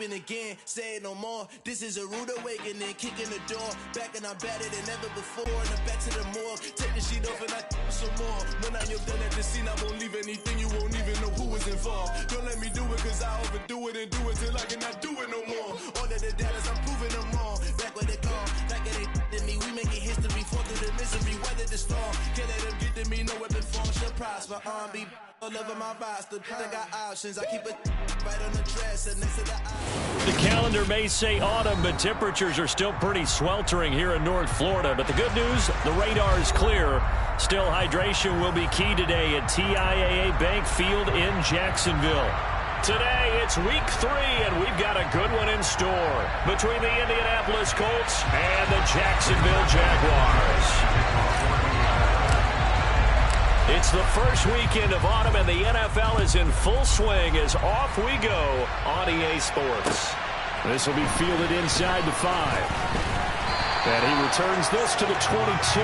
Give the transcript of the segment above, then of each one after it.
sleeping again, say it no more. This is a rude awakening, kicking the door. Back and I'm better than ever before. And I'm back to the morgue. Take the sheet off and I some more. When I'm done at the scene, I won't leave anything. You won't even know who was involved. Don't let me do it, cause I overdo it and do it till I cannot do it no more. All of the data, I'm proving them wrong. Back where they gone, like it ain't to me. We making history, fall through the misery, weather the storm. Can't let them get to me, no weapon form shall prosper. Be all over my roster, I got options. I keep it right on the dresser next to the eye. The calendar may say autumn, but temperatures are still pretty sweltering here in North Florida. But the good news, the radar is clear. Still, hydration will be key today at TIAA Bank Field in Jacksonville. Today, it's week 3, and we've got a good one in store between the Indianapolis Colts and the Jacksonville Jaguars. It's the first weekend of autumn, and the NFL is in full swing as off we go on EA Sports. This will be fielded inside the 5. And he returns this to the 22.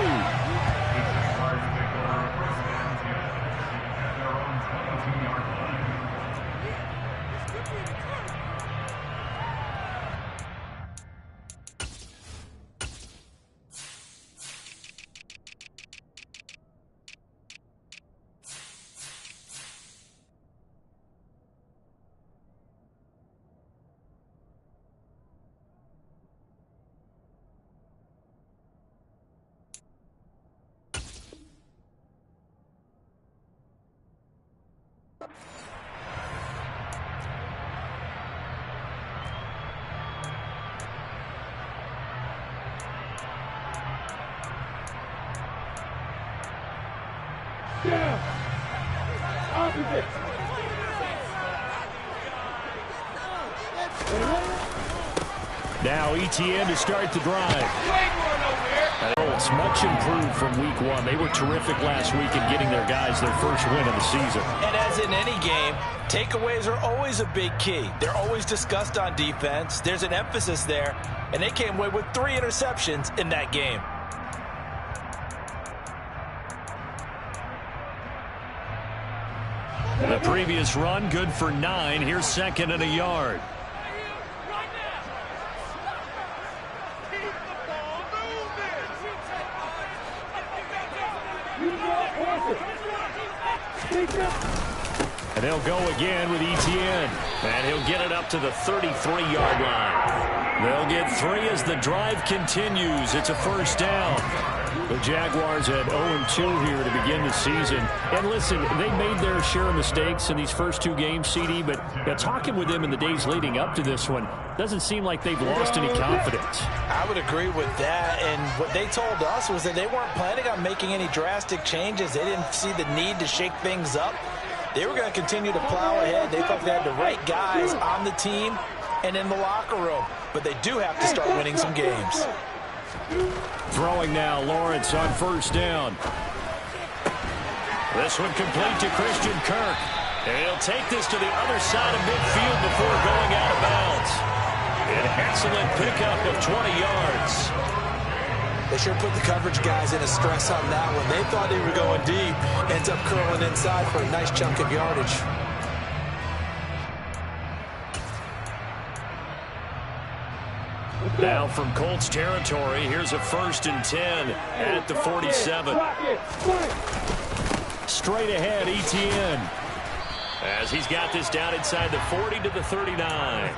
Now ETN to start the drive. It's much improved from week 1. They were terrific last week in getting their guys their first win of the season. And as in any game, takeaways are always a big key. They're always discussed on defense. There's an emphasis there, and they came away with 3 interceptions in that game. The previous run, good for 9. Here's 2nd and a yard. And they'll go again with ETN. And he'll get it up to the 33-yard line. They'll get 3 as the drive continues. It's a first down. The Jaguars at 0-2 here to begin the season. And listen, they made their share of mistakes in these first 2 games, CD, but talking with them in the days leading up to this one, doesn't seem like they've lost any confidence. I would agree with that, and what they told us was that they weren't planning on making any drastic changes. They didn't see the need to shake things up. They were going to continue to plow ahead. They thought they had the right guys on the team and in the locker room, but they do have to start winning some games. Throwing now, Lawrence on first down. This one complete to Christian Kirk. And he'll take this to the other side of midfield before going out of bounds. An excellent pickup of 20 yards. They sure put the coverage guys in a stress on that one. They thought they were going deep. Ends up curling inside for a nice chunk of yardage. Now from Colts territory, here's a 1st and 10 at the 47. Straight ahead, ETN. As he's got this down inside the 40 to the 39.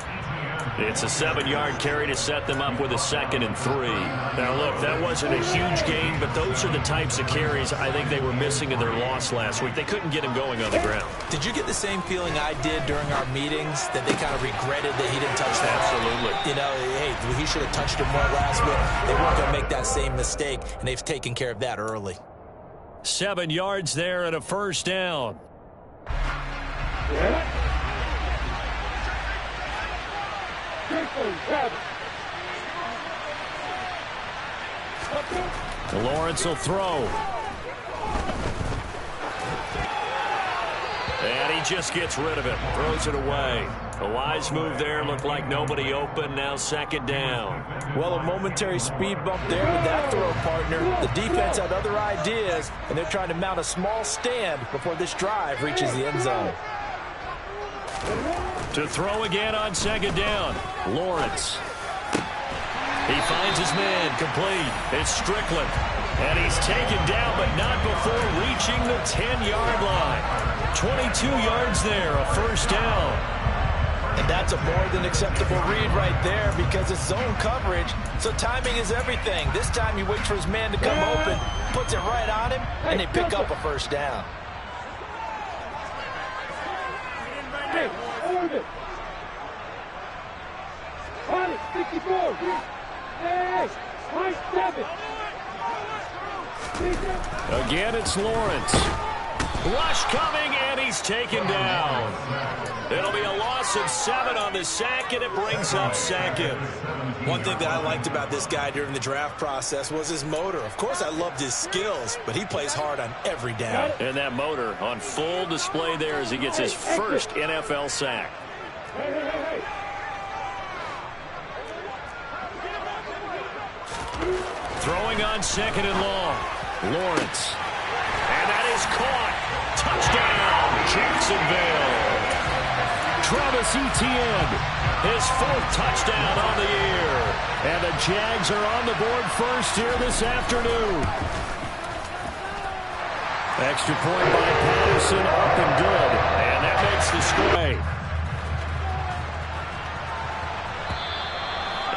It's a 7-yard carry to set them up with a 2nd and 3. Now, look, that wasn't a huge gain, but those are the types of carries I think they were missing in their loss last week. They couldn't get him going on the ground. Did you get the same feeling I did during our meetings, that they kind of regretted that he didn't touch that? Absolutely. You know, hey, he should have touched it more last week. They weren't going to make that same mistake, and they've taken care of that early. 7 yards there and a first down. Lawrence will throw. And he just gets rid of it. Throws it away. A wise move there. Looked like nobody open. Now 2nd down. Well, a momentary speed bump there with that throw, partner. The defense had other ideas, and they're trying to mount a small stand before this drive reaches the end zone. To throw again on second down. Lawrence. He finds his man, complete. It's Strickland. And he's taken down, but not before reaching the 10-yard line. 22 yards there, a first down. And that's a more than acceptable read right there because it's zone coverage, so timing is everything. This time he waits for his man to come open, puts it right on him, and they pick up a first down. Again, it's Lawrence. Rush coming, and he's taken down. It'll be a loss of 7 on the sack, and it brings up second. One thing that I liked about this guy during the draft process was his motor. Of course, I loved his skills, but he plays hard on every down. And that motor on full display there as he gets his first NFL sack. Throwing on second and long. Lawrence. And that is caught. Touchdown, Jacksonville. Travis Etienne, his 4th touchdown on the year. And the Jags are on the board first here this afternoon. Extra point by Patterson, up and good. And that makes the score.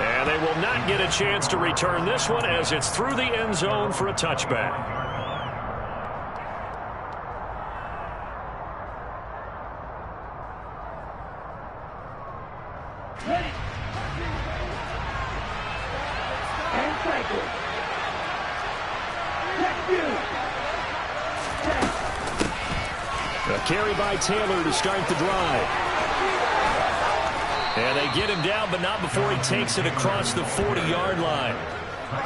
And they will not get a chance to return this one as it's through the end zone for a touchback. A carry by Taylor to start the drive. And they get him down, but not before he takes it across the 40-yard line.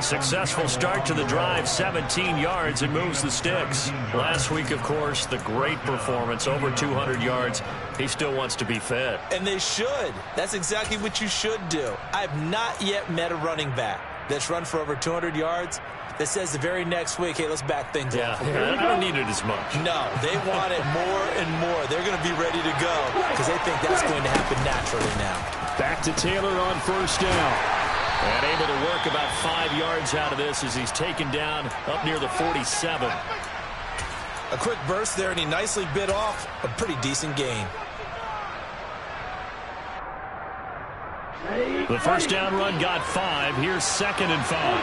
Successful start to the drive, 17 yards, and moves the sticks. Last week, of course, the great performance, over 200 yards. He still wants to be fed. And they should. That's exactly what you should do. I've not yet met a running back that's run for over 200 yards that says the very next week, hey, let's back things up. I don't need it as much. No, they want it more and more. They're going to be ready to go because they think that's going to happen naturally now. Back to Taylor on first down. And able to work about 5 yards out of this as he's taken down up near the 47. A quick burst there, and he nicely bit off a pretty decent gain. The first down run got 5. Here's 2nd and 5.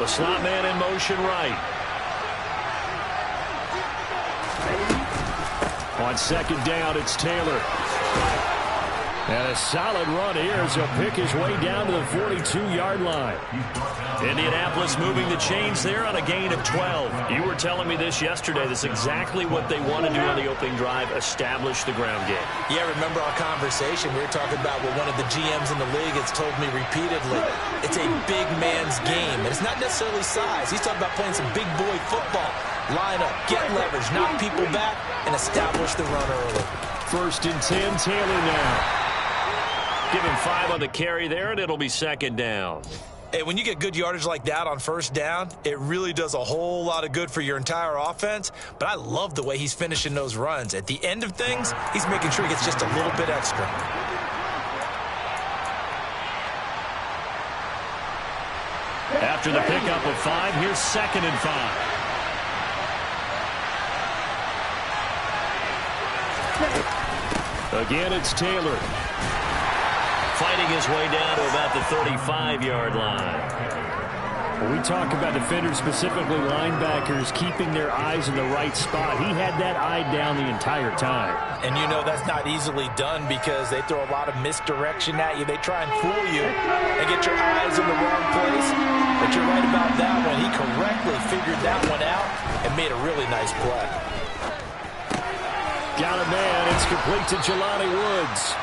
The slot man in motion right. On second down, it's Taylor. And a solid run here as he'll pick his way down to the 42-yard line. Indianapolis moving the chains there on a gain of 12. You were telling me this yesterday. That's exactly what they want to do on the opening drive, establish the ground game. Yeah, remember our conversation. We were talking about what one of the GMs in the league has told me repeatedly. It's a big man's game. And it's not necessarily size. He's talking about playing some big boy football. Line up, get leverage, knock people back, and establish the run early. 1st and 10, Taylor now. Give him 5 on the carry there, and it'll be 2nd down. Hey, when you get good yardage like that on first down, it really does a whole lot of good for your entire offense. But I love the way he's finishing those runs. At the end of things, he's making sure he gets just a little bit extra. After the pickup of 5, here's 2nd and 5. Again, it's Taylor. Fighting his way down to about the 35-yard line. When we talk about defenders, specifically linebackers, keeping their eyes in the right spot, he had that eye down the entire time. And you know that's not easily done because they throw a lot of misdirection at you. They try and fool you and get your eyes in the wrong place. But you're right about that one. He correctly figured that one out and made a really nice play. Got a man. It's complete to Jelani Woods.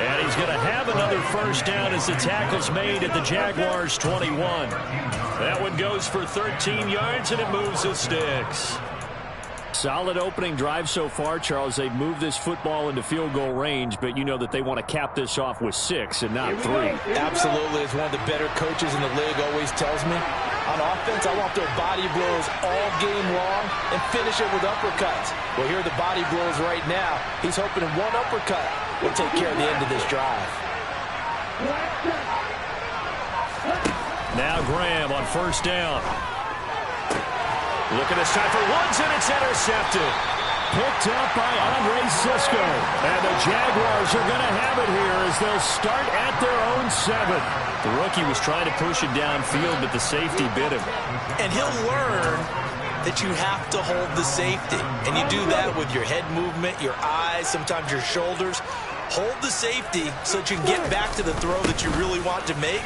And he's going to have another first down as the tackle's made at the Jaguars' 21. That one goes for 13 yards, and it moves the sticks. Solid opening drive so far, Charles. They've moved this football into field goal range, but you know that they want to cap this off with 6 and not 3. Absolutely. As one of the better coaches in the league always tells me, On offense, I want their body blows all game long and finish it with uppercuts. Well, here are the body blows right now. He's hoping one uppercut will take care of the end of this drive. Now Graham on first down. Look at this time for Woods, and it's intercepted. Picked up by Andre Sisco. And the Jaguars are going to have it here as they'll start at their own 7. The rookie was trying to push it downfield, but the safety bit him. And he'll learn that you have to hold the safety. And you do that with your head movement, your eyes, sometimes your shoulders. Hold the safety so that you can get back to the throw that you really want to make.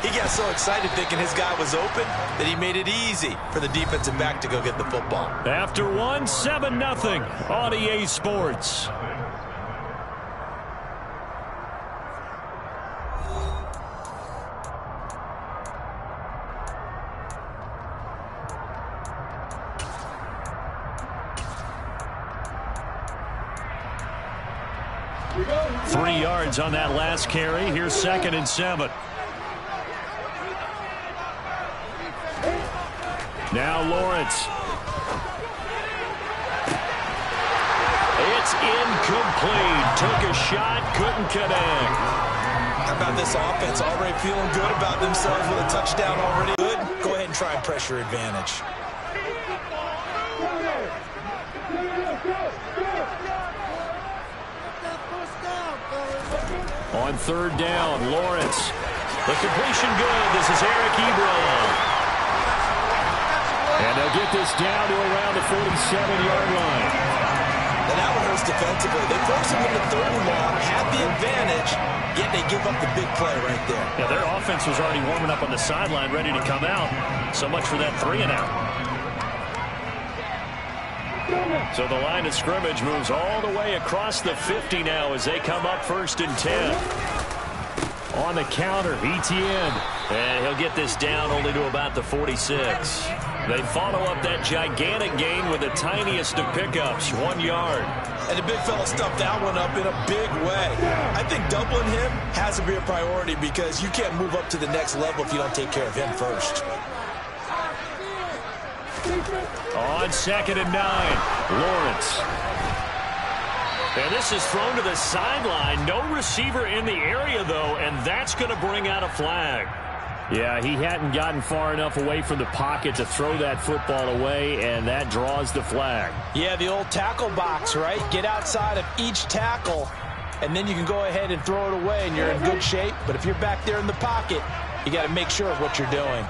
He got so excited thinking his guy was open that he made it easy for the defensive back to go get the football. After one, 7-0 on EA Sports. Three yards on that last carry. Here's 2nd and 7. Now Lawrence. It's incomplete. Took a shot, couldn't connect. How about this offense already feeling good about themselves with a touchdown already? Good. Go ahead and try and pressure advantage. On 3rd down, Lawrence. The completion good. This is Eric Ebron. And they'll get this down to around the 47-yard line. And that one hurts defensively. They force him into 3rd and long, have the advantage, yet they give up the big play right there. Yeah, their offense was already warming up on the sideline, ready to come out. So much for that 3-and-out. So the line of scrimmage moves all the way across the 50 now as they come up 1st and 10. On the counter, Etienne. And he'll get this down only to about the 46. They follow up that gigantic gain with the tiniest of pickups, 1 yard. And the big fella stuffed that one up in a big way. I think doubling him has to be a priority because you can't move up to the next level if you don't take care of him first. On 2nd and 9, Lawrence. And this is thrown to the sideline. No receiver in the area, though, and that's going to bring out a flag. Yeah, he hadn't gotten far enough away from the pocket to throw that football away, and that draws the flag. Yeah, the old tackle box, right? Get outside of each tackle, and then you can go ahead and throw it away, and you're in good shape. But if you're back there in the pocket, you got to make sure of what you're doing.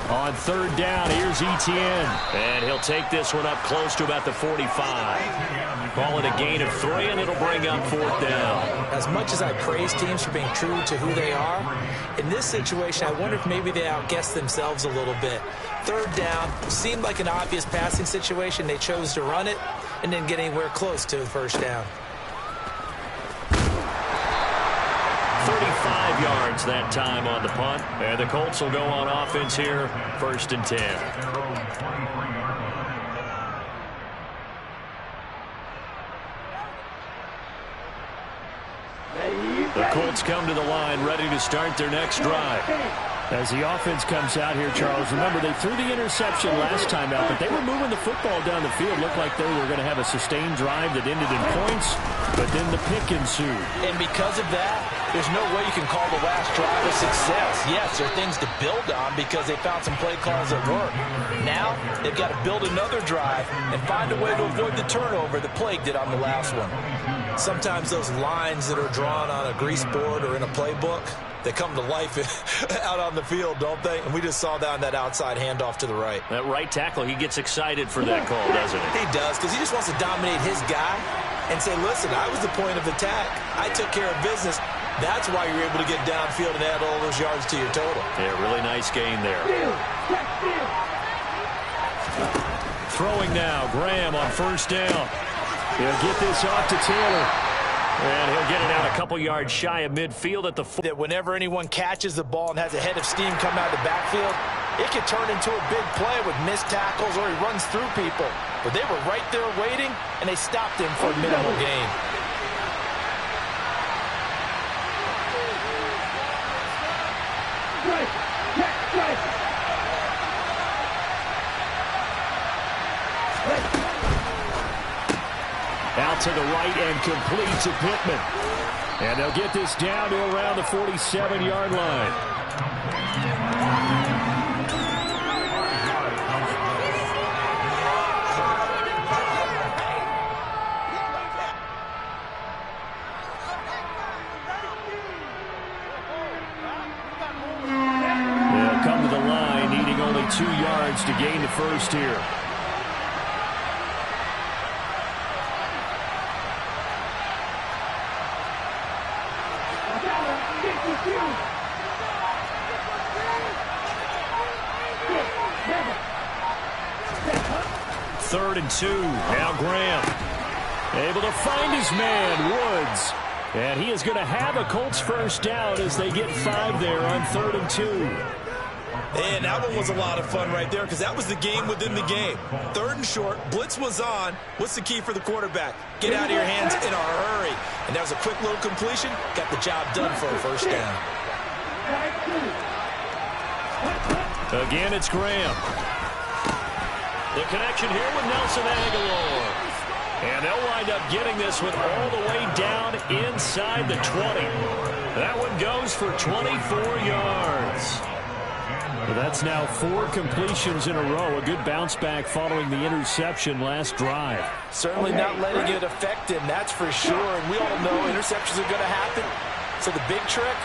On 3rd down, here's Etienne. And he'll take this one up close to about the 45. Call it a gain of 3, and it'll bring up 4th down. As much as I praise teams for being true to who they are, in this situation, I wonder if maybe they outguessed themselves a little bit. 3rd down seemed like an obvious passing situation. They chose to run it and didn't get anywhere close to the 1st down. 35 yards that time on the punt. And the Colts will go on offense here, 1st and 10. The Colts come to the line ready to start their next drive. As the offense comes out here, Charles, remember they threw the interception last time out, but they were moving the football down the field. Looked like they were going to have a sustained drive that ended in points, but then the pick ensued. And because of that, there's no way you can call the last drive a success. Yes, there are things to build on because they found some play calls that work. Now, they've got to build another drive and find a way to avoid the turnover that plagued it on the last one. Sometimes those lines that are drawn on a grease board or in a playbook, they come to life out on the field, don't they? And we just saw that on that outside handoff to the right. That right tackle, he gets excited for that call, doesn't he? He does, because he just wants to dominate his guy and say, listen, I was the point of attack. I took care of business. That's why you're able to get downfield and add all those yards to your total. Yeah, really nice gain there. Throwing now, Graham on 1st down. He'll get this off to Taylor. And he'll get it out a couple yards shy of midfield at the that whenever anyone catches the ball and has a head of steam come out of the backfield, it can turn into a big play with missed tackles or he runs through people. But they were right there waiting, and they stopped him for a minimal gain. Out to the right and complete to Pittman. And they'll get this down to around the 47-yard line. They'll come to the line, needing only 2 yards to gain the first here. Third and 2. Now Graham able to find his man, Woods. And he is going to have a Colts first down as they get 5 there on 3rd and 2. And that one was a lot of fun right there because that was the game within the game. 3rd and short, blitz was on. What's the key for the quarterback? Get out of your hands in a hurry. And that was a quick little completion. Got the job done for a first down. Again, it's Graham. The connection here with Nelson Aguilar. And they'll wind up getting this one all the way down inside the 20. That one goes for 24 yards. Well, that's now 4 completions in a row. A good bounce back following the interception last drive. Certainly not letting it affect him, that's for sure. And we all know interceptions are going to happen. So the big trick,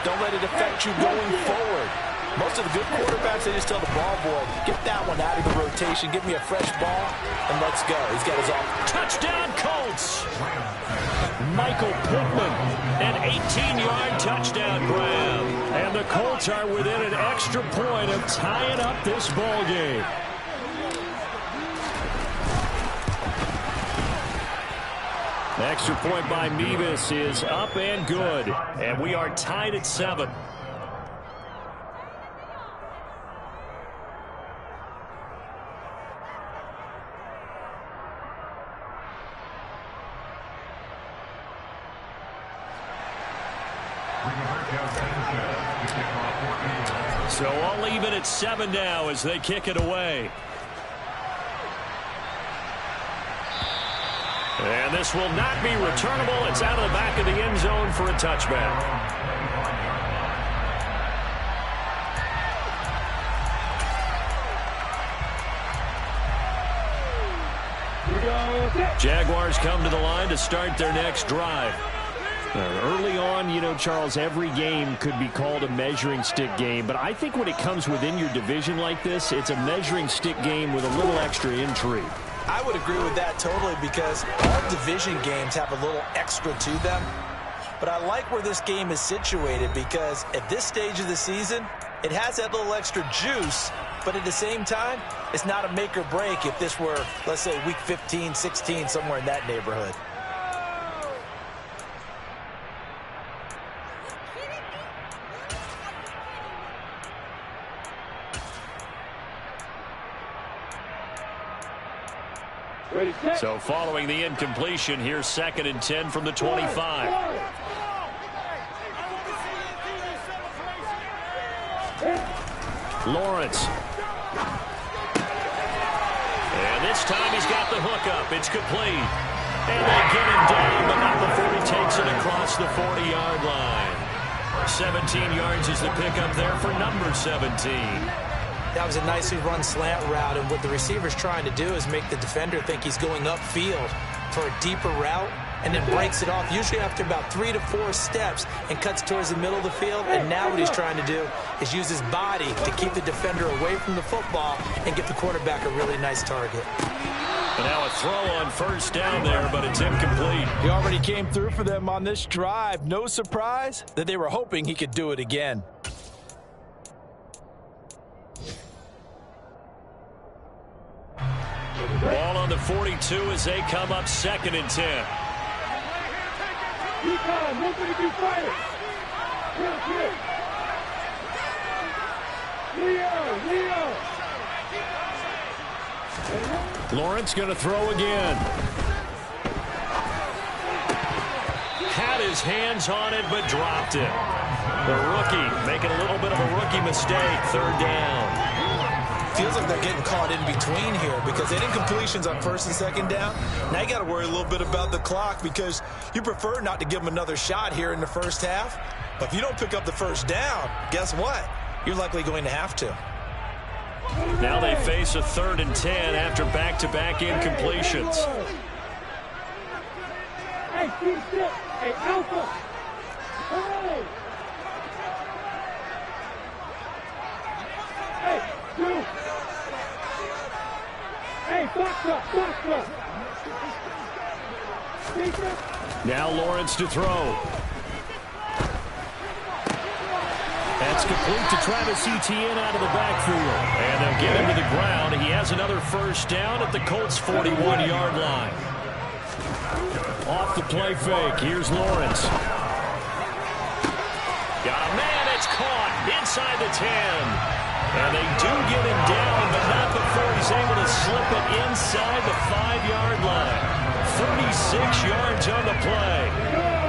don't let it affect you going forward. Most of the good quarterbacks, they just tell the ball boy, get that one out of the rotation, give me a fresh ball, and let's go. He's got his off. Touchdown, Colts! Michael Pittman, an 18-yard touchdown grab. And the Colts are within an extra point of tying up this ball game. The extra point by Mevis is up and good. And we are tied at 7. So I'll leave it at 7 now as they kick it away. And this will not be returnable. It's out of the back of the end zone for a touchback. Jaguars come to the line to start their next drive. Early on, you know, Charles, every game could be called a measuring stick game. But I think when it comes within your division like this, it's a measuring stick game with a little extra intrigue. I would agree with that totally because all division games have a little extra to them. But I like where this game is situated because at this stage of the season, it has that little extra juice. But at the same time, it's not a make or break if this were, let's say, week 15, 16, somewhere in that neighborhood. So following the incompletion, here's 2nd and 10 from the 25. Lawrence. And this time he's got the hook up. It's complete. And they get him down, but not before he takes it across the 40-yard line. 17 yards is the pickup there for number 17. That was a nicely run slant route, and what the receiver's trying to do is make the defender think he's going upfield for a deeper route and then breaks it off, usually after about 3 to 4 steps, and cuts towards the middle of the field. And now what he's trying to do is use his body to keep the defender away from the football and get the quarterback a really nice target. And now a throw on first down there, but it's incomplete. He already came through for them on this drive. No surprise that they were hoping he could do it again. Ball on the 42 as they come up 2nd and 10. Lawrence going to throw again. Had his hands on it, but dropped it. The rookie making a little bit of a rookie mistake. Third down. Feels like they're getting caught in between here because they didn't completions on first and second down. Now you got to worry a little bit about the clock because you prefer not to give them another shot here in the first half. But if you don't pick up the first down, guess what? You're likely going to have to. Now they face a 3rd and 10 after back-to-back incompletions. Hey, keep still. Hey, Alpha. Hey. Hey, two. Hey, box up. Now Lawrence to throw. That's complete to Travis Etienne out of the backfield. And they'll get him to the ground. He has another first down at the Colts' 41-yard line. Off the play fake. Here's Lawrence. Got a man. It's caught inside the 10. And they do get him down, but not before he's able to slip it inside the 5-yard line. 36 yards on the play.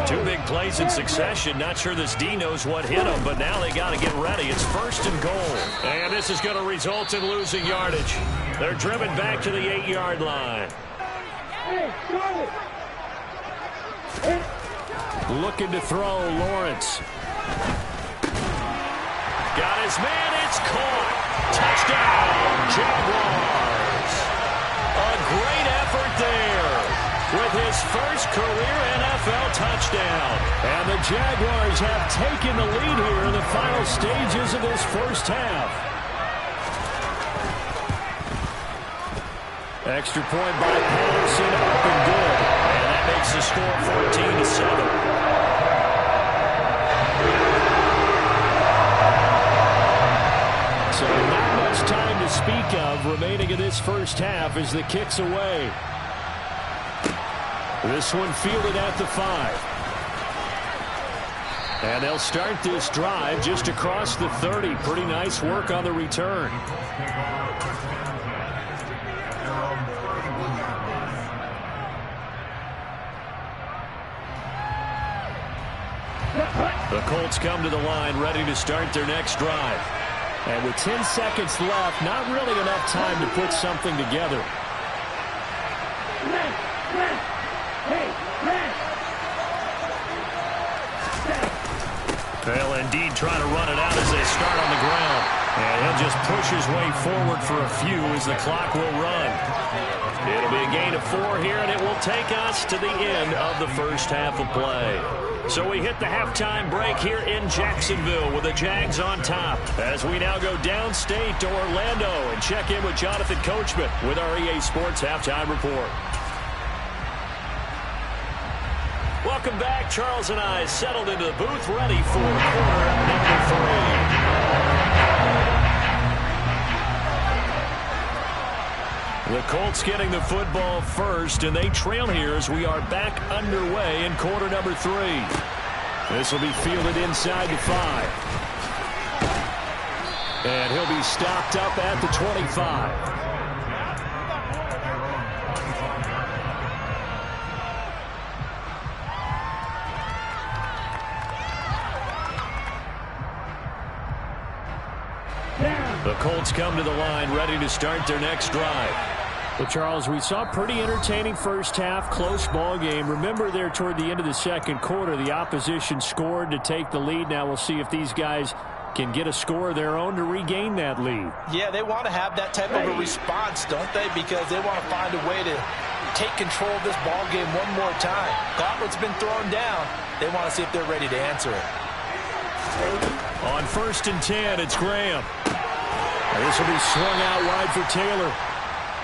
2 big plays in succession. Not sure this D knows what hit him, but now they got to get ready. It's 1st and goal. And this is going to result in losing yardage. They're driven back to the 8-yard line. Looking to throw, Lawrence. Got his man. It's caught. Touchdown, Jaguars. A great effort there with his first career NFL touchdown. And the Jaguars have taken the lead here in the final stages of this first half. Extra point by Patterson, up and good. And that makes the score 14-7. So not much time to speak of remaining in this first half as the kick's away. This one fielded at the 5. And they'll start this drive just across the 30. Pretty nice work on the return. The Colts come to the line ready to start their next drive. And with 10 seconds left, not really enough time to put something together. They'll indeed try to run it out as they start on the ground. And he'll just push his way forward for a few as the clock will run. It'll be a gain of 4 here, and it will take us to the end of the first half of play. So we hit the halftime break here in Jacksonville with the Jags on top as we now go downstate to Orlando and check in with Jonathan Coachman with our EA Sports Halftime Report. Welcome back. Charles and I settled into the booth ready for quarter number 3. The Colts getting the football first, and they trail here as we are back underway in quarter number 3. This will be fielded inside the 5. And he'll be stopped up at the 25. The Colts come to the line ready to start their next drive. Well, Charles, we saw a pretty entertaining first half, close ball game. Remember there toward the end of the second quarter, the opposition scored to take the lead. Now we'll see if these guys can get a score of their own to regain that lead. Yeah, they want to have that type of a response, don't they? Because they want to find a way to take control of this ball game one more time. Gauntlet's been thrown down. They want to see if they're ready to answer it. On 1st and 10, it's Graham. This will be swung out wide for Taylor.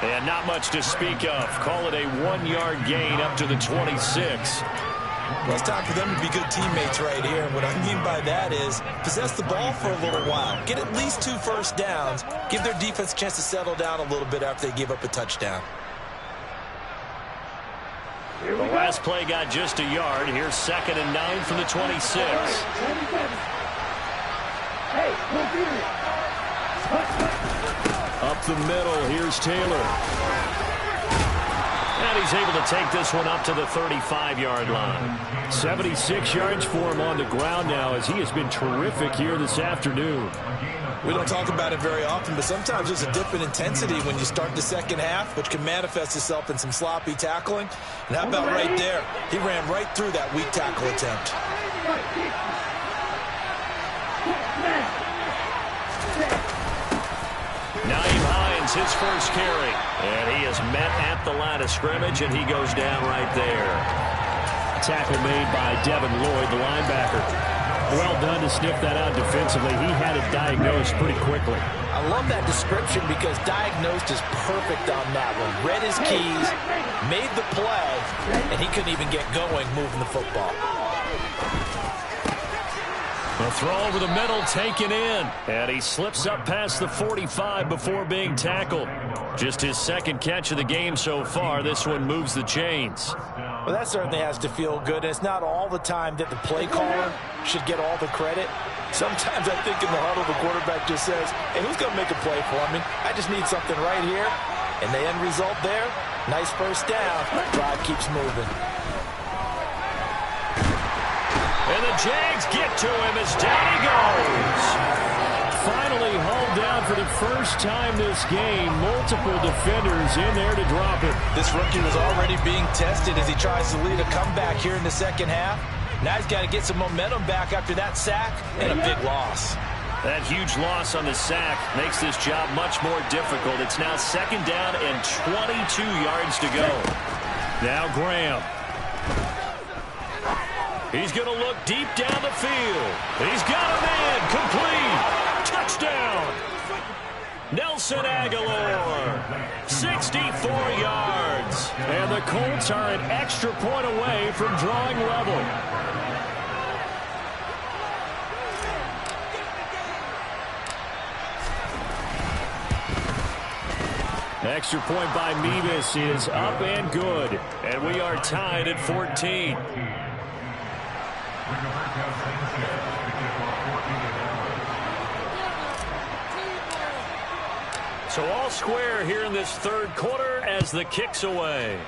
And not much to speak of. Call it a 1-yard gain up to the 26. Well, it's time for them to be good teammates right here. And what I mean by that is possess the ball for a little while. Get at least 2 first downs. Give their defense a chance to settle down a little bit after they give up a touchdown. The last play got just a yard. Here's 2nd and 9 from the 26. Up the middle, here's Taylor. And he's able to take this one up to the 35-yard line. 76 yards for him on the ground now, as he has been terrific here this afternoon. We don't talk about it very often, but sometimes there's a dip in intensity when you start the second half, which can manifest itself in some sloppy tackling. And how about right there? He ran right through that weak tackle attempt. Naeem Hines, his first carry. And he is met at the line of scrimmage, and he goes down right there. Tackle made by Devin Lloyd, the linebacker. Well done to sniff that out defensively. He had it diagnosed pretty quickly. I love that description because diagnosed is perfect on that one. Read his keys, made the play, and he couldn't even get going moving the football. A throw over the middle, taken in. And he slips up past the 45 before being tackled. Just his second catch of the game so far. This one moves the chains. Well, that certainly has to feel good. It's not all the time that the play caller should get all the credit. Sometimes I think in the huddle, the quarterback just says, hey, who's going to make a play for me? I just need something right here. And the end result there, nice first down. Drive keeps moving. And the Jags get to him as down he goes. Finally hauled down for the first time this game. Multiple defenders in there to drop it. This rookie was already being tested as he tries to lead a comeback here in the second half. Now he's got to get some momentum back after that sack and a big loss. That huge loss on the sack makes this job much more difficult. It's now second down and 22 yards to go. Now Graham. He's going to look deep down the field. He's got him in. Complete. Touchdown. Nelson Aguilar. 64 yards. And the Colts are an extra point away from drawing level. Extra point by Mevis is up and good. And we are tied at 14. So all square here in this third quarter as the kick's away.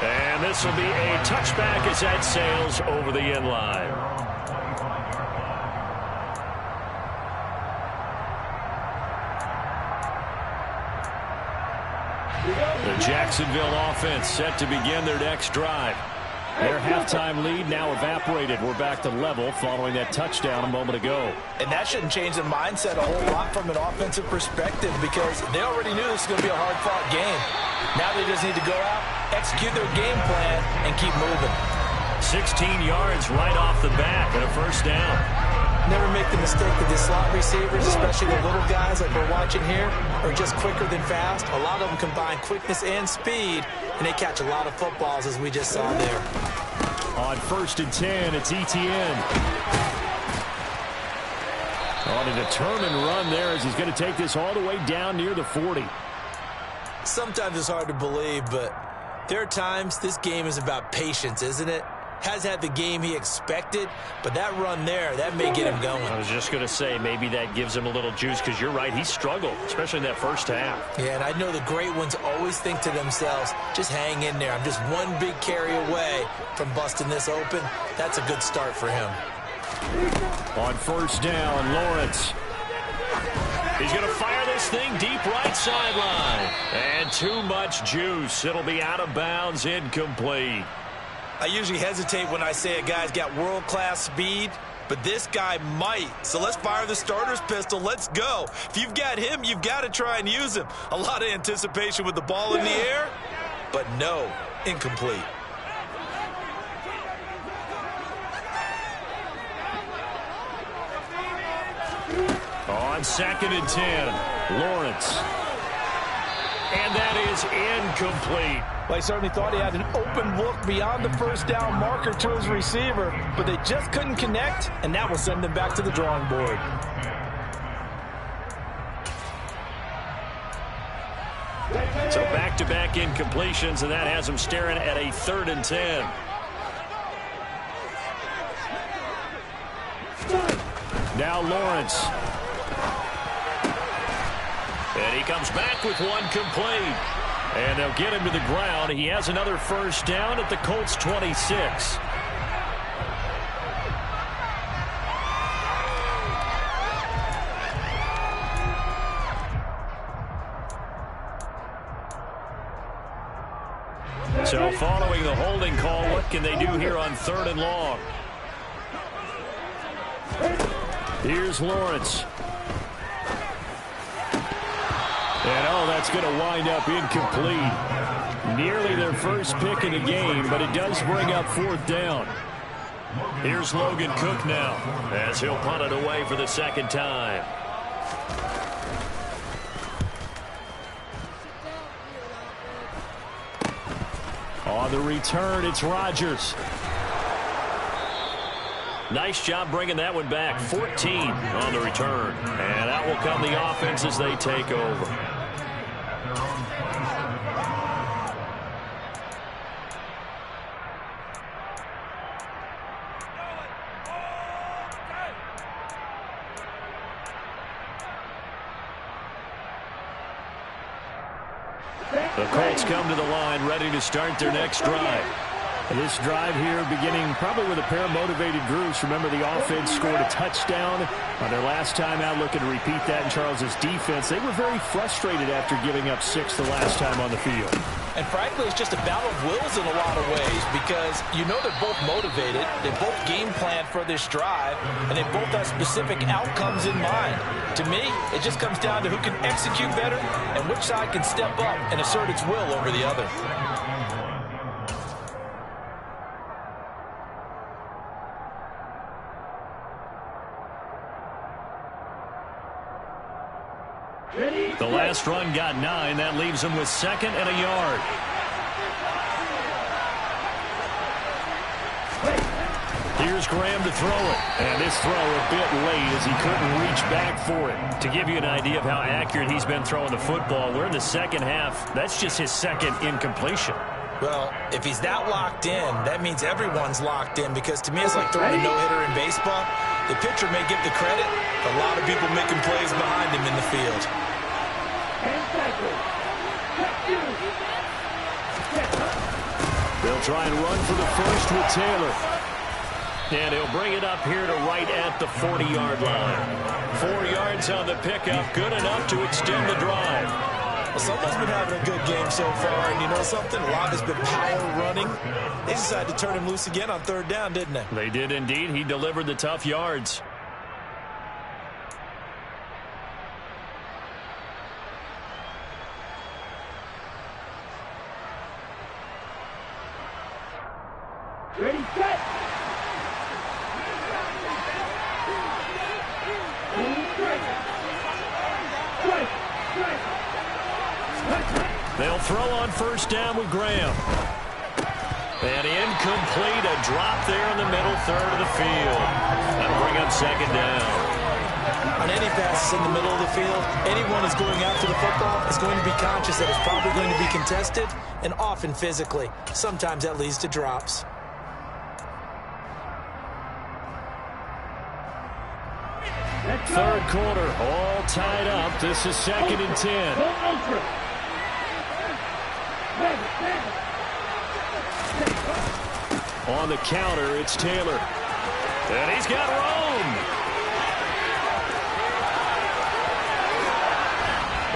And this will be a touchback as that sails over the end line. The Jacksonville offense set to begin their next drive. Their halftime lead now evaporated. We're back to level following that touchdown a moment ago. And that shouldn't change the mindset a whole lot from an offensive perspective because they already knew this was going to be a hard-fought game. Now they just need to go out, execute their game plan, and keep moving. 16 yards right off the bat and a first down. Never make the mistake that the slot receivers, especially the little guys like we're watching here, are just quicker than fast. A lot of them combine quickness and speed, and they catch a lot of footballs, as we just saw there. On 1st and 10, it's Etienne. On a determined run there as he's going to take this all the way down near the 40. Sometimes it's hard to believe, but there are times this game is about patience, isn't it? Has had the game he expected, but that run there, that may get him going. I was just going to say maybe that gives him a little juice because you're right, he struggled, especially in that first half. Yeah, and I know the great ones always think to themselves, just hang in there. I'm just one big carry away from busting this open. That's a good start for him. On 1st down, Lawrence. He's going to fire this thing deep right sideline. And too much juice. It'll be out of bounds, incomplete. I usually hesitate when I say a guy's got world-class speed, but this guy might. So let's fire the starter's pistol. Let's go. If you've got him, you've got to try and use him. A lot of anticipation with the ball in the air, but no, incomplete. On 2nd and 10, Lawrence. And that is incomplete. Well, he certainly thought he had an open look beyond the first down marker to his receiver, but they just couldn't connect, and that will send them back to the drawing board. So back-to-back incompletions, and that has them staring at a 3rd and 10. Now Lawrence. And he comes back with one complete. And they'll get him to the ground. He has another first down at the Colts 26. So following the holding call, what can they do here on 3rd and long? Here's Lawrence. And, oh, that's going to wind up incomplete. Nearly their first pick in the game, but it does bring up 4th down. Here's Logan Cook now, as he'll punt it away for the second time. On the return, it's Rodgers. Nice job bringing that one back. 14 on the return. And out will come the offense as they take over. The Colts come to the line ready to start their next drive. This drive here beginning probably with a pair of motivated groups. Remember, the offense scored a touchdown on their last time out, looking to repeat that in Charles's defense. They were very frustrated after giving up 6 the last time on the field. And frankly, it's just a battle of wills in a lot of ways because you know they're both motivated. They both game plan for this drive, and they both have specific outcomes in mind. To me, it just comes down to who can execute better and which side can step up and assert its will over the other. The last run got 9. That leaves him with 2nd and a yard. Here's Graham to throw it. And this throw a bit late as he couldn't reach back for it. To give you an idea of how accurate he's been throwing the football, we're in the second half. That's just his 2nd incompletion. Well, if he's that locked in, that means everyone's locked in because to me it's like throwing a no-hitter in baseball. The pitcher may get the credit, but a lot of people making plays behind him in the field. They'll try and run for the first with Taylor. And he'll bring it up here to right at the 40-yard line. 4 yards on the pickup, good enough to extend the drive. Well, someone's been having a good game so far, and you know something? A lot has been power running. They decided to turn him loose again on 3rd down, didn't they? They did indeed. He delivered the tough yards. Ready, set. They'll throw on 1st down with Graham. And incomplete, a drop there in the middle 3rd of the field. That'll bring up 2nd down. On any passes in the middle of the field, anyone who's going after the football is going to be conscious that it's probably going to be contested and often physically. Sometimes that leads to drops. Third quarter, all tied up. This is 2nd and 10. On the counter, it's Taylor. And he's got Rome.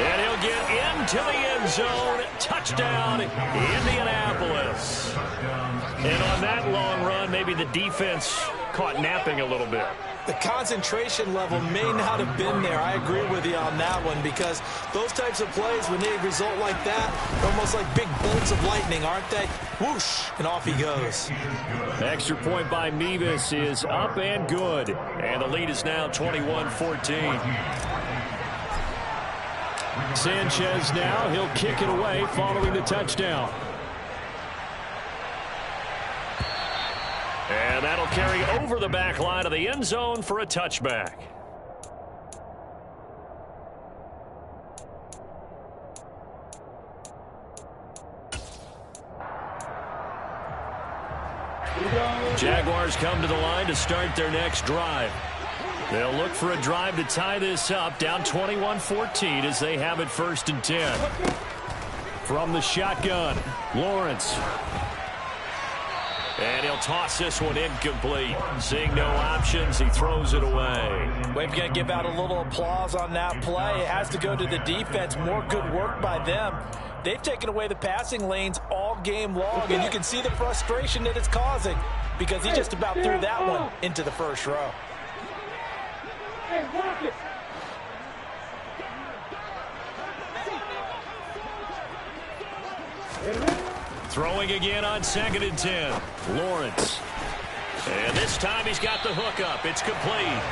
And he'll get into the end zone. Touchdown, Indianapolis. And on that long run, maybe the defense caught napping a little bit. The concentration level may not have been there. I agree with you on that one because those types of plays, when they result like that, they're almost like big bolts of lightning, aren't they? Whoosh, and off he goes. Extra point by Mevis is up and good. And the lead is now 21-14. Sanchez now, he'll kick it away following the touchdown. And that'll carry over the back line of the end zone for a touchback. Jaguars come to the line to start their next drive. They'll look for a drive to tie this up, down 21-14 as they have it 1st and 10. From the shotgun, Lawrence. And he'll toss this one incomplete. Seeing no options, he throws it away. We've got to give out a little applause on that play. It has to go to the defense. More good work by them. They've taken away the passing lanes all game long, and you can see the frustration that it's causing because he just about threw that one into the first row. Hey, walk it. Throwing again on 2nd and 10. Lawrence. And this time he's got the hook up. It's complete.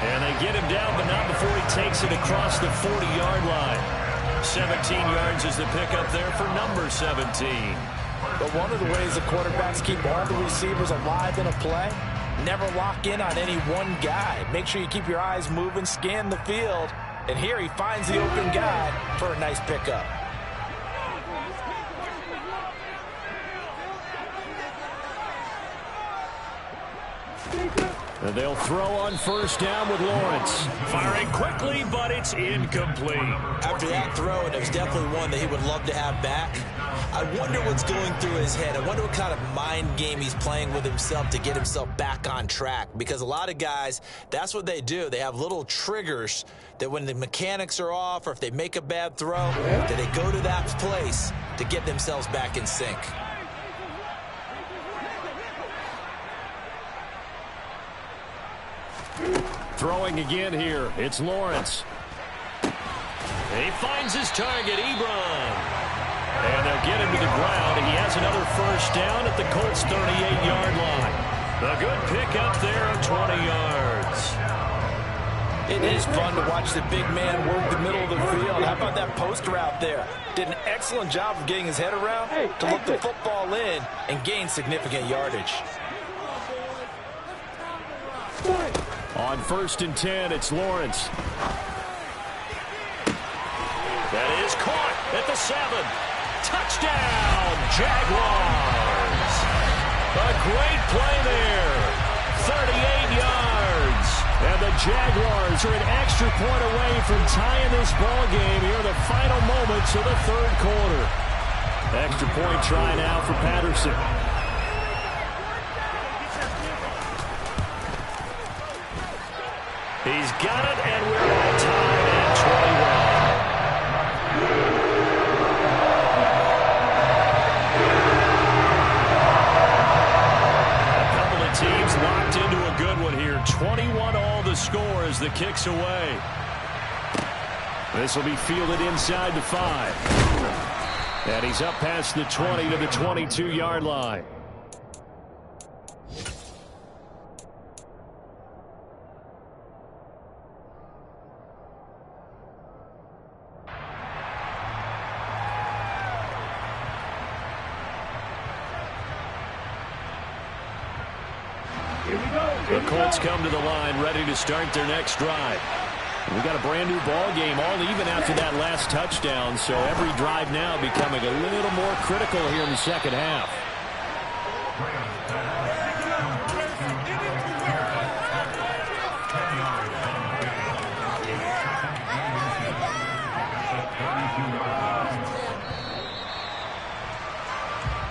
And they get him down, but not before he takes it across the 40-yard line. 17 yards is the pickup there for number 17. But one of the ways the quarterbacks keep all the receivers alive in a play, never lock in on any one guy. Make sure you keep your eyes moving, scan the field. And here he finds the open guy for a nice pickup. And they'll throw on 1st down with Lawrence. Firing quickly, but it's incomplete. After that throw, and it was definitely one that he would love to have back, I wonder what's going through his head. I wonder what kind of mind game he's playing with himself to get himself back on track. Because a lot of guys, that's what they do. They have little triggers that when the mechanics are off or if they make a bad throw, that they go to that place to get themselves back in sync. Throwing again here. It's Lawrence. He finds his target, Ebron. And they'll get him to the ground. He has another 1st down at the Colts' 38-yard line. A good pickup there of 20 yards. It is fun to watch the big man work the middle of the field. How about that post route there? Did an excellent job of getting his head around to look the football in and gain significant yardage. On 1st and 10, it's Lawrence. That is caught at the 7. Touchdown, Jaguars. A great play there. 38 yards. And the Jaguars are an extra point away from tying this ball game here in the final moments of the 3rd quarter. Extra point try now for Patterson. He's got it, and we're all tied at 21. A couple of teams locked into a good one here. 21 all the score as the kick's away. This will be fielded inside the 5. And he's up past the 20 to the 22-yard line. The Colts come to the line ready to start their next drive. We got a brand new ball game, all even after that last touchdown, so every drive now becoming a little more critical here in the 2nd half.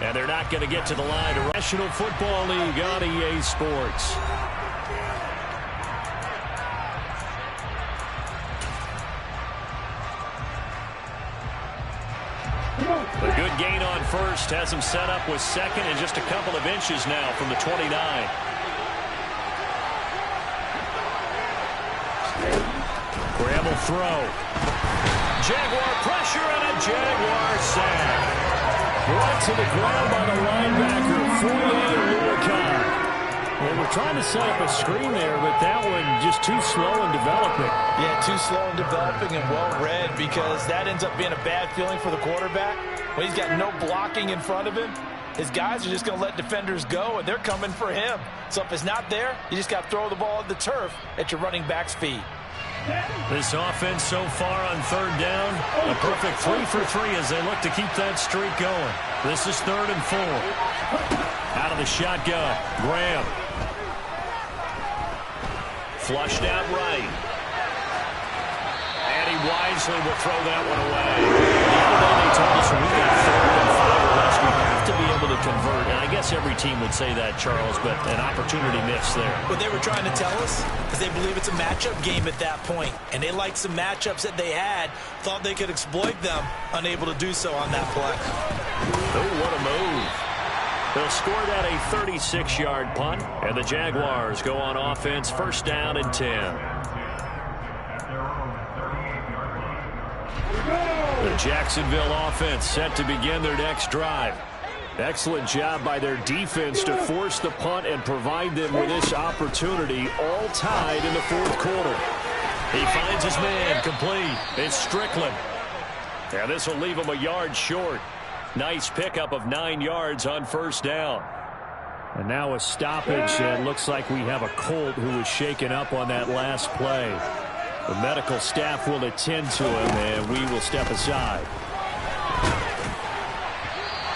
And they're not going to get to the line. The National Football League on EA Sports. A good gain on 1st has him set up with 2nd and just a couple of inches now from the 29. Graham will throw. Jaguar pressure and a Jaguar sack. Brought to the ground by the linebacker, Luricon. Well, we're trying to set up a screen there, but that one just too slow in developing. Yeah, too slow in developing and well read because that ends up being a bad feeling for the quarterback. When he's got no blocking in front of him, his guys are just going to let defenders go, and they're coming for him. So if it's not there, you just got to throw the ball at the turf at your running back's feet. This offense so far on 3rd down, a perfect 3 for 3 as they look to keep that streak going. This is 3rd and 4. Out of the shotgun, Graham. Flushed out right. And he wisely will throw that one away. The other day they told us when we got 4th and 5 or less, we have to be able to convert. And I guess every team would say that, Charles, but an opportunity missed there. What they were trying to tell us is they believe it's a matchup game at that point. And they liked some matchups that they had, thought they could exploit them, unable to do so on that play. Oh, what a move. They'll score that a 36-yard punt, and the Jaguars go on offense, 1st down and 10. The Jacksonville offense set to begin their next drive. Excellent job by their defense to force the punt and provide them with this opportunity, all tied in the 4th quarter. He finds his man, complete. It's Strickland. And this will leave him a yard short. Nice pickup of 9 yards on 1st down. And now a stoppage, and looks like we have a Colt who was shaken up on that last play. The medical staff will attend to him, and we will step aside.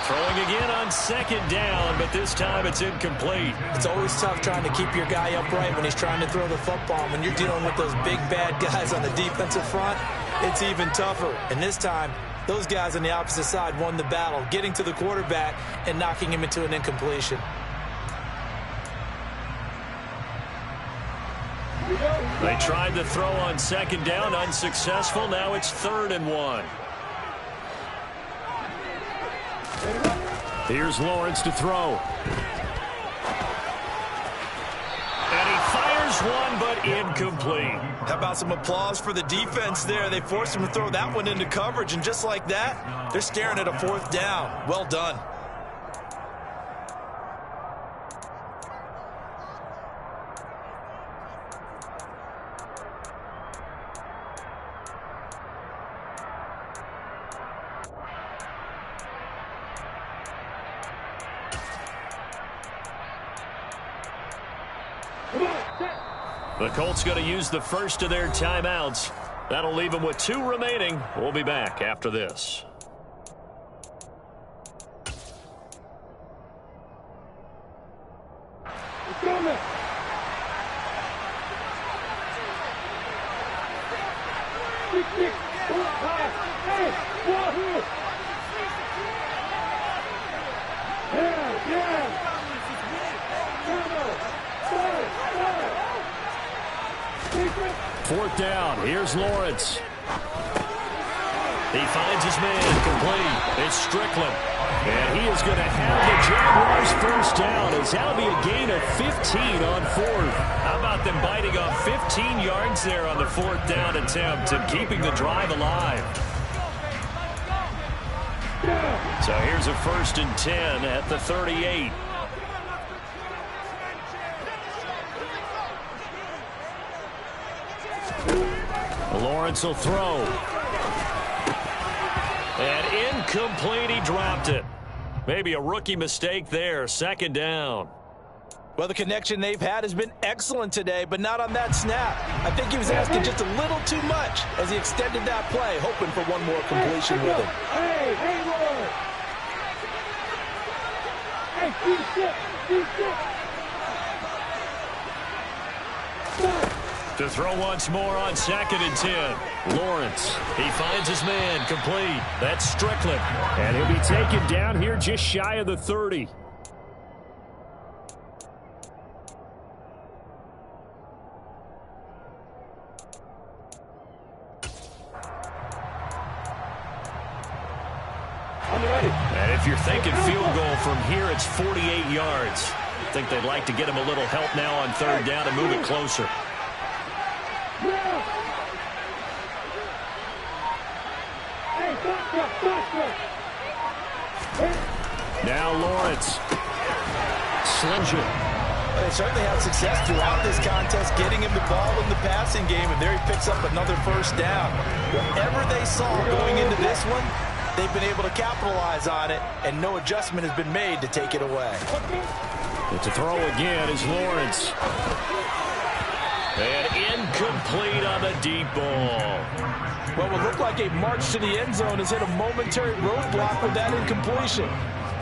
Throwing again on 2nd down, but this time it's incomplete. It's always tough trying to keep your guy upright when he's trying to throw the football. When you're dealing with those big, bad guys on the defensive front, it's even tougher. And this time, those guys on the opposite side won the battle, getting to the quarterback and knocking him into an incompletion. They tried to throw on 2nd down, unsuccessful. Now it's 3rd and 1. Here's Lawrence to throw. And he fires one, but incomplete. How about some applause for the defense there? They forced him to throw that one into coverage, and just like that, they're staring at a 4th down. Well done. The Colts going to use the first of their timeouts. That'll leave them with 2 remaining. We'll be back after this. Fourth down. Here's Lawrence. He finds his man, complete. It's Strickland. And he is going to have the Jaguars first down, as that'll be a gain of 15 on 4th. How about them biting off 15 yards there on the 4th down attempt and keeping the drive alive? So here's a 1st and 10 at the 38. Lawrence will throw. And incomplete, he dropped it. Maybe a rookie mistake there, 2nd down. Well, the connection they've had has been excellent today, but not on that snap. I think he was asking just a little too much as he extended that play, hoping for one more completion with him. Hey, Lord! Hey, To throw once more on 2nd and 10. Lawrence. He finds his man, complete. That's Strickland. And he'll be taken down here just shy of the 30. And if you're thinking field goal from here, it's 48 yards. I think they'd like to get him a little help now on 3rd down and move it closer. Now Lawrence. Slings it. They certainly had success throughout this contest, getting him the ball in the passing game, and there he picks up another 1st down. Whatever they saw going into this one, they've been able to capitalize on it, and no adjustment has been made to take it away. But to throw again is Lawrence. And incomplete on the deep ball. What would look like a march to the end zone has hit a momentary roadblock with that incompletion.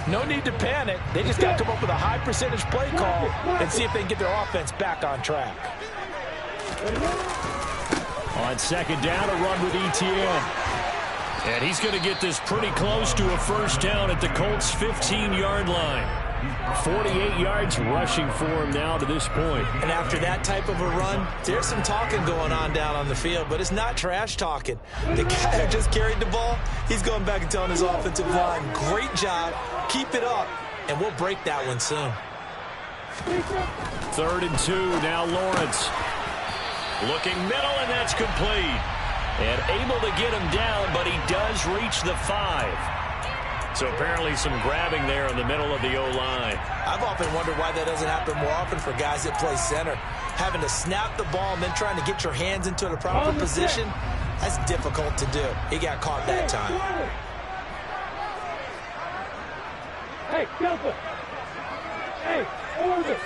No need to panic. They just got to come up with a high percentage play call and see if they can get their offense back on track. On second down, a run with ETN. And he's going to get this pretty close to a first down at the Colts' 15-yard line. 48 yards rushing for him now to this point. And after that type of a run, there's some talking going on down on the field, but it's not trash talking. The guy who just carried the ball, he's going back and telling his offensive line, great job, keep it up, and we'll break that one soon. 3rd and 2, now Lawrence. Looking middle, and that's complete. And able to get him down, but he does reach the 5. So apparently some grabbing there in the middle of the O-line. I've often wondered why that doesn't happen more often for guys that play center. Having to snap the ball and then trying to get your hands into the proper position, that's difficult to do. He got caught that time. Hey, Delta! Hey, order!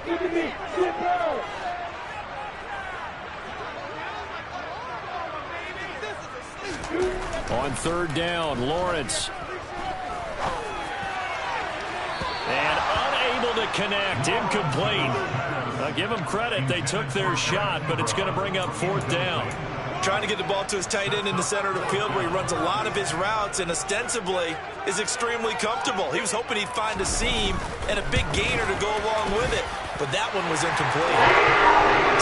Look at me! Sit down! On 3rd down, Lawrence. And unable to connect, incomplete. I'll give them credit, they took their shot, but it's going to bring up 4th down. Trying to get the ball to his tight end in the center of the field where he runs a lot of his routes and ostensibly is extremely comfortable. He was hoping he'd find a seam and a big gainer to go along with it, but that one was incomplete.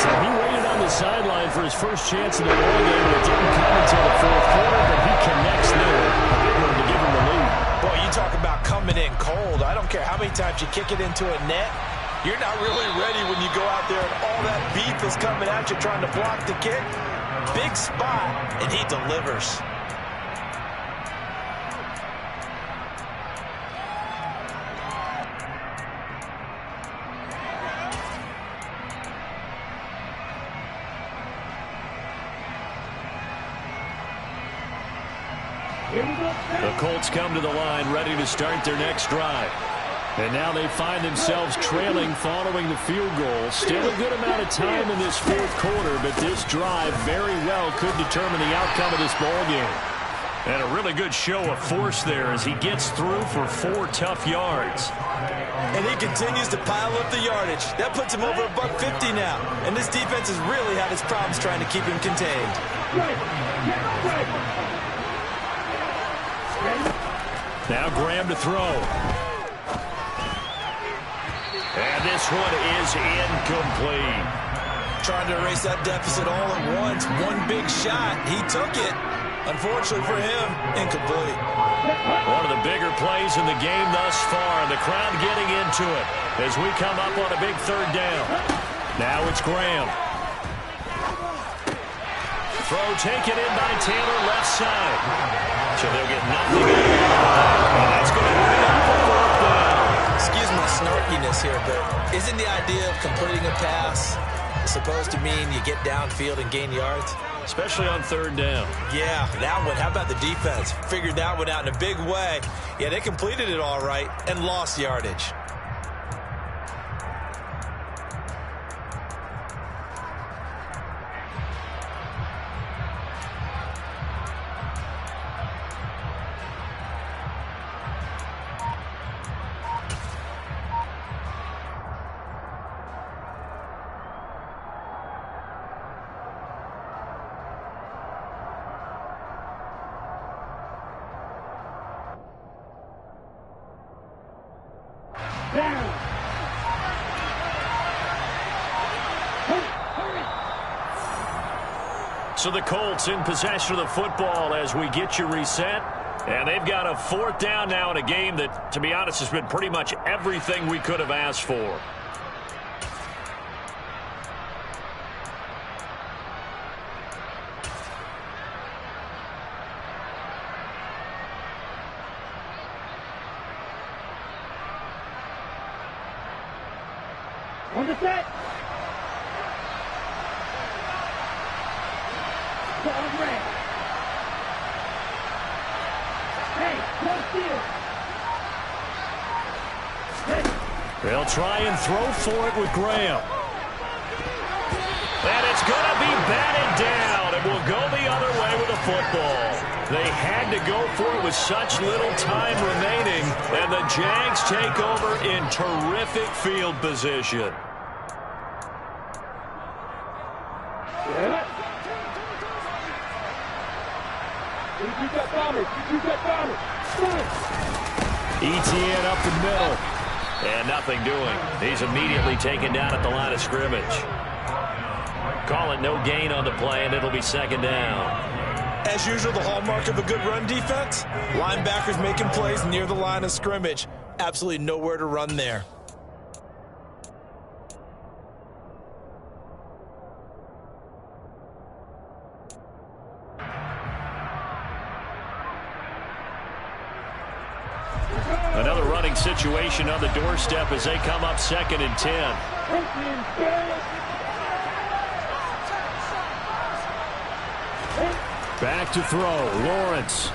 So he waited on the sideline for his first chance in the ball game, and it didn't come until the 4th quarter, but he connects there. A big one to give him the lead. Boy, you talk about coming in cold. I don't care how many times you kick it into a net. You're not really ready when you go out there and all that beef is coming at you trying to block the kick. Big spot, and he delivers. The Colts come to the line ready to start their next drive. And now they find themselves trailing following the field goal. Still a good amount of time in this 4th quarter, but this drive very well could determine the outcome of this ball game. And a really good show of force there as he gets through for 4 tough yards. And he continues to pile up the yardage. That puts him over $150 now. And this defense has really had its problems trying to keep him contained. Now Graham to throw. And this one is incomplete. Trying to erase that deficit all at once. One big shot. He took it. Unfortunately for him, incomplete. One of the bigger plays in the game thus far. The crowd getting into it as we come up on a big 3rd down. Now it's Graham. Throw taken in by Taylor left side. So they'll get nothing out of it. And that's going to bring up the 4th down. Excuse my snarkiness here, but isn't the idea of completing a pass supposed to mean you get downfield and gain yards? Especially on 3rd down. Yeah, that one. How about the defense? Figured that one out in a big way. Yeah, they completed it all right and lost yardage. So the Colts in possession of the football as we get you reset. And they've got a 4th down now in a game that, to be honest, has been pretty much everything we could have asked for. On the set. On red. Hey, close field. They'll try and throw for it with Graham. And it's going to be batted down. It will go the other way with the football. They had to go for it with such little time remaining, and the Jags take over in terrific field position. You got bombers. You got bombers. ETN up the middle. And nothing doing. He's immediately taken down at the line of scrimmage. Call it no gain on the play, and it'll be second down. As usual, the hallmark of a good run defense, linebackers making plays near the line of scrimmage. Absolutely nowhere to run there. Another running situation on the doorstep as they come up 2nd and 10. Back to throw. Lawrence.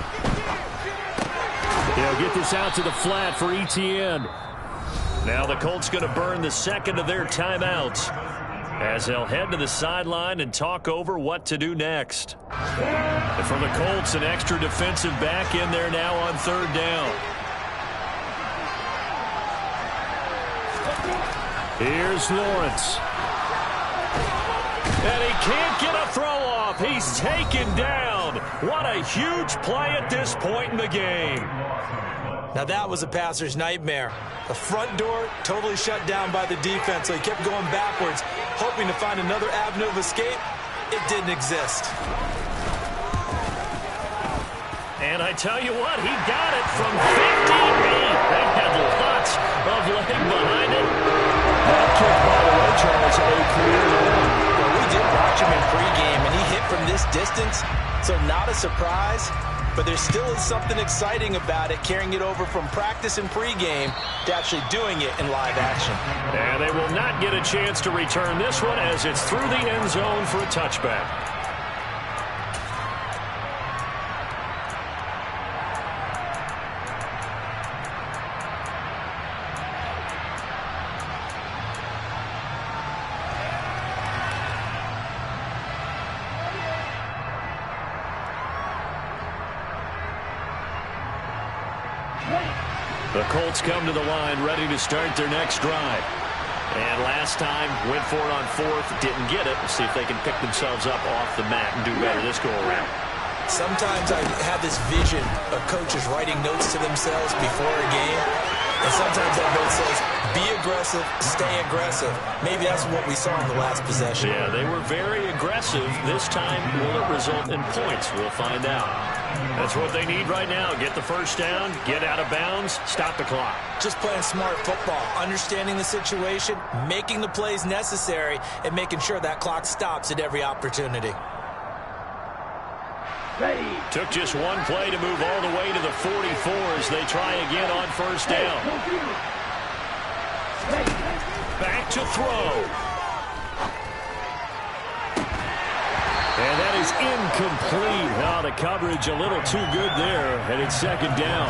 He'll get this out to the flat for ETN. Now the Colts going to burn the second of their timeouts as they'll head to the sideline and talk over what to do next. And for the Colts, an extra defensive back in there now on 3rd down. Here's Lawrence. And he can't get a throw off. He's taken down. What a huge play at this point in the game. Now that was a passer's nightmare. The front door totally shut down by the defense, so he kept going backwards, hoping to find another avenue of escape. It didn't exist. And I tell you what, he got it from 15 feet. They had lots of leg behind it. That kick, by the way, Charles, a clear line. Well, we did watch him in pregame, and he hit from this distance, so not a surprise. But there still is something exciting about it, carrying it over from practice and pregame to actually doing it in live action. And they will not get a chance to return this one as it's through the end zone for a touchback. The Colts come to the line ready to start their next drive. And last time, went for it on 4th, didn't get it. We'll see if they can pick themselves up off the mat and do better this go-around. Sometimes I have this vision of coaches writing notes to themselves before a game. And sometimes that note says, be aggressive, stay aggressive. Maybe that's what we saw in the last possession. Yeah, they were very aggressive. This time, will it result in points? We'll find out. That's what they need right now. Get the first down, get out of bounds, stop the clock. Just playing smart football, understanding the situation, making the plays necessary, and making sure that clock stops at every opportunity. Took just one play to move all the way to the 44 as they try again on first down. Back to throw. And that is incomplete. Now the coverage a little too good there, and it's second down.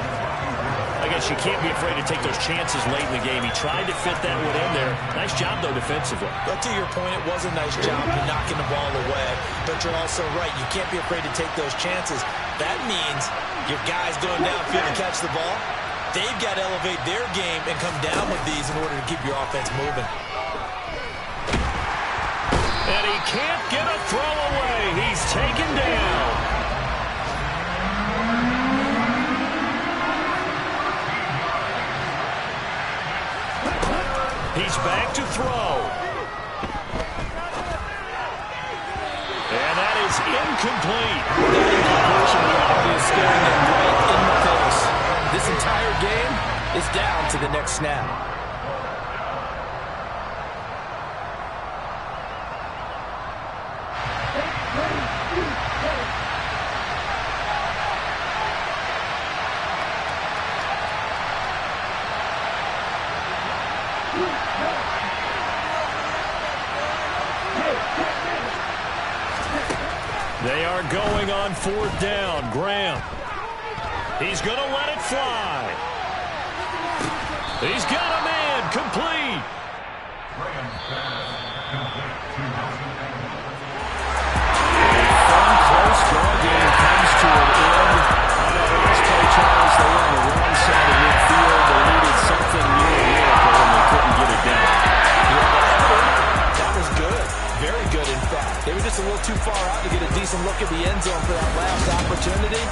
I guess you can't be afraid to take those chances late in the game. He tried to fit that one in there. Nice job, though, defensively. But to your point, it was a nice job knocking the ball away. But you're also right. You can't be afraid to take those chances. That means your guys going downfield to catch the ball, they've got to elevate their game and come down with these in order to keep your offense moving. And he can't get a throw away. He's taken down. He's back to throw. And that is incomplete. That incompletion is staring them right in the face. This entire game is down to the next snap. They are going on fourth down. Graham. He's going to let it fly. He's got a man. Complete. A close ball game comes to an end. On that last play, Charles, they were on the wrong side of midfield. They needed something near a miracle, and they couldn't get it done. That was good. Very good, in fact. They were just a little too far out to get a decent look at the end zone for that last opportunity.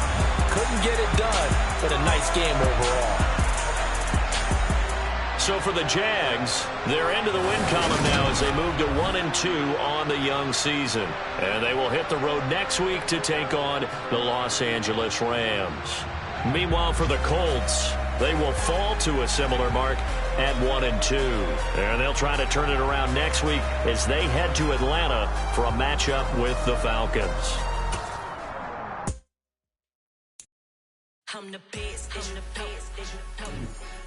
So for the Jags, they're into the win column now as they move to 1-2 on the young season. And they will hit the road next week to take on the Los Angeles Rams. Meanwhile, for the Colts, they will fall to a similar mark at 1-2. And they'll try to turn it around next week as they head to Atlanta for a matchup with the Falcons. I'm the best, I'm the best, I'm the best.